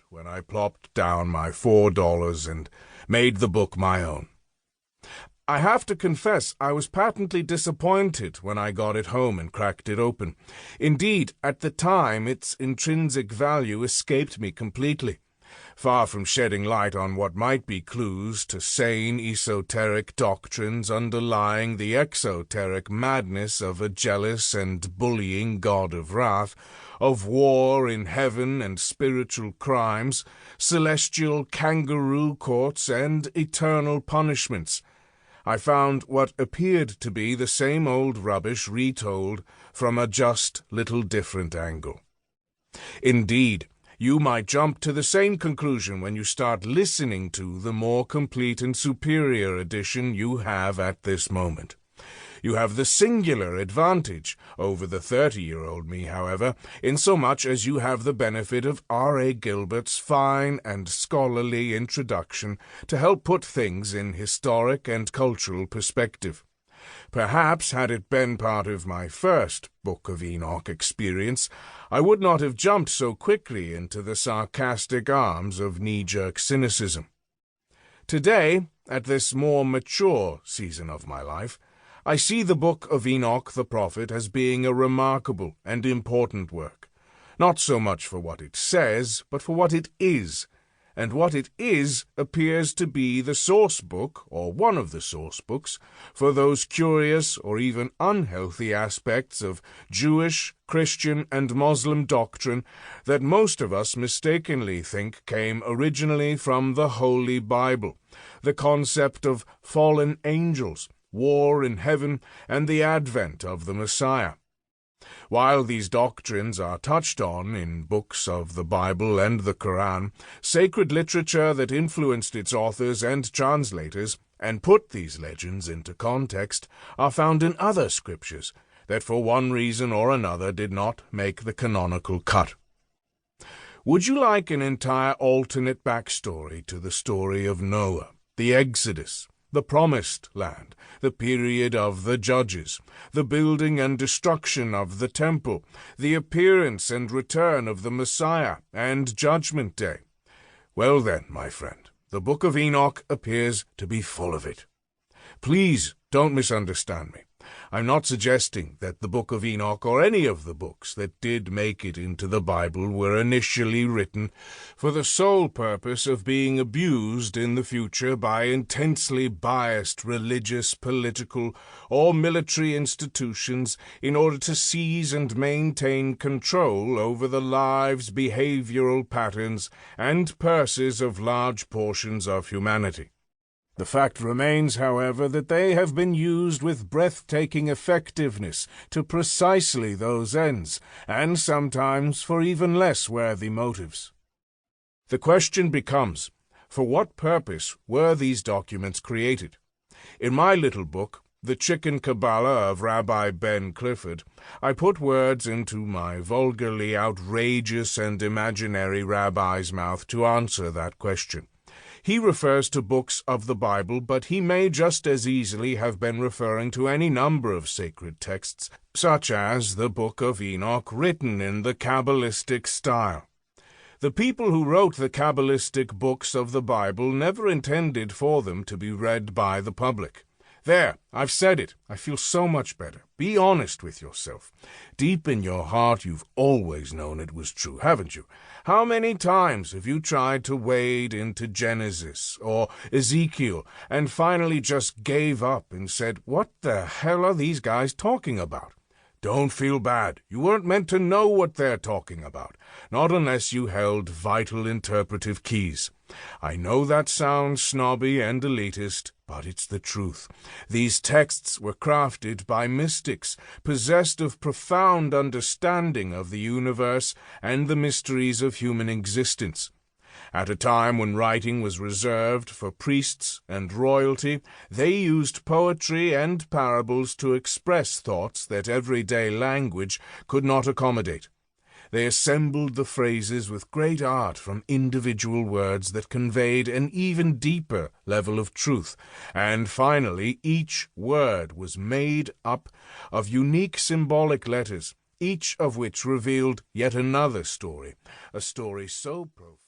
when I plopped down my $4 and made the book my own. I have to confess I was patently disappointed when I got it home and cracked it open. Indeed, at the time its intrinsic value escaped me completely. Far from shedding light on what might be clues to sane esoteric doctrines underlying the exoteric madness of a jealous and bullying god of wrath, of war in heaven and spiritual crimes, celestial kangaroo courts and eternal punishments, I found what appeared to be the same old rubbish retold from a just little different angle. Indeed, you might jump to the same conclusion when you start listening to the more complete and superior edition you have at this moment. You have the singular advantage over the 30-year-old me, however, insomuch as you have the benefit of R.A. Gilbert's fine and scholarly introduction to help put things in historic and cultural perspective. Perhaps, had it been part of my first Book of Enoch experience, I would not have jumped so quickly into the sarcastic arms of knee-jerk cynicism. Today, at this more mature season of my life, I see the Book of Enoch the prophet as being a remarkable and important work, not so much for what it says, but for what it is, and what it is appears to be the source book, or one of the source books, for those curious or even unhealthy aspects of Jewish, Christian, and Muslim doctrine that most of us mistakenly think came originally from the Holy Bible, the concept of fallen angels, war in heaven, and the advent of the Messiah. While these doctrines are touched on in books of the Bible and the Quran, sacred literature that influenced its authors and translators and put these legends into context are found in other scriptures that for one reason or another did not make the canonical cut. Would you like an entire alternate backstory to the story of Noah, the Exodus, the Promised Land, the period of the Judges, the building and destruction of the temple, the appearance and return of the Messiah, and Judgment Day? Well then, my friend, the Book of Enoch appears to be full of it. Please don't misunderstand me. I'm not suggesting that the Book of Enoch or any of the books that did make it into the Bible were initially written for the sole purpose of being abused in the future by intensely biased religious, political, or military institutions in order to seize and maintain control over the lives, behavioral patterns, and purses of large portions of humanity. The fact remains, however, that they have been used with breathtaking effectiveness to precisely those ends, and sometimes for even less worthy motives. The question becomes, for what purpose were these documents created? In my little book, The Chicken Kabbalah of Rabbi Ben Clifford, I put words into my vulgarly outrageous and imaginary rabbi's mouth to answer that question. He refers to books of the Bible, but he may just as easily have been referring to any number of sacred texts, such as the Book of Enoch, written in the Kabbalistic style. The people who wrote the Kabbalistic books of the Bible never intended for them to be read by the public. There, I've said it. I feel so much better. Be honest with yourself. Deep in your heart, you've always known it was true, haven't you? How many times have you tried to wade into Genesis or Ezekiel and finally just gave up and said, "What the hell are these guys talking about?" Don't feel bad. You weren't meant to know what they're talking about, not unless you held vital interpretive keys. I know that sounds snobby and elitist, but it's the truth. These texts were crafted by mystics, possessed of profound understanding of the universe and the mysteries of human existence. At a time when writing was reserved for priests and royalty, they used poetry and parables to express thoughts that everyday language could not accommodate. They assembled the phrases with great art from individual words that conveyed an even deeper level of truth, and finally each word was made up of unique symbolic letters, each of which revealed yet another story, a story so profound.